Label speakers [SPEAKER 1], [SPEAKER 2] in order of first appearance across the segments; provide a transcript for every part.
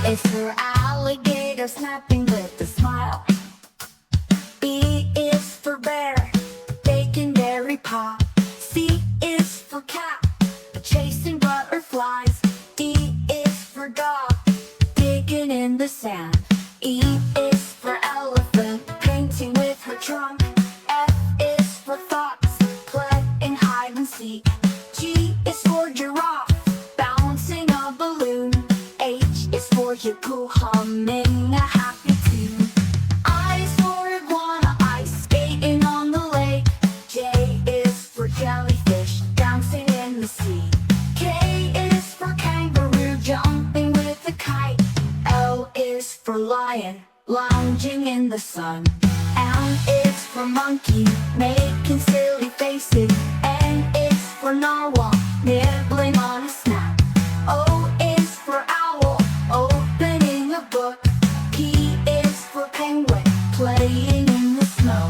[SPEAKER 1] is for alligator, snapping with a smile. B is for bear, bacon berry pie. C is for cat, chasing butterflies. D is for dog, digging in the sand. E is for elephant, painting with her trunk. F is for fox, playing hide and seek. G is for giraffe, bouncing a balloon. H is for hippo, humming a happy tune. I is for iguana, ice skating on the lake. J is for jellyfish, dancing in the sea. K is for kangaroo, jumping with a kite. L is for lion, lounging in the sun. M is for monkey, making silly faces. N is for narwhal, nibbling on a snack. O is for owl, opening a book. P is for penguin, playing in the snow.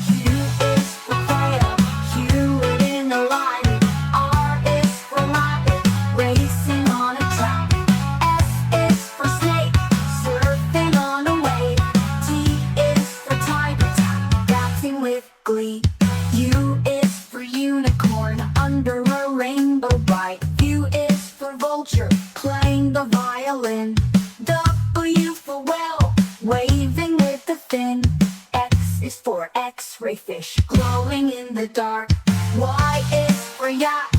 [SPEAKER 1] Q is for quail, queuing in a line. R is for rabbit, racing on a track. S is for snake, surfing on a wave. T is for tiger, dancing with glee. U is for unicorn, under a rainbow bright. U is for vulture, playing the violin. W for whale, waving with the fin. X is for X-ray fish, glowing in the dark. Y is for yak,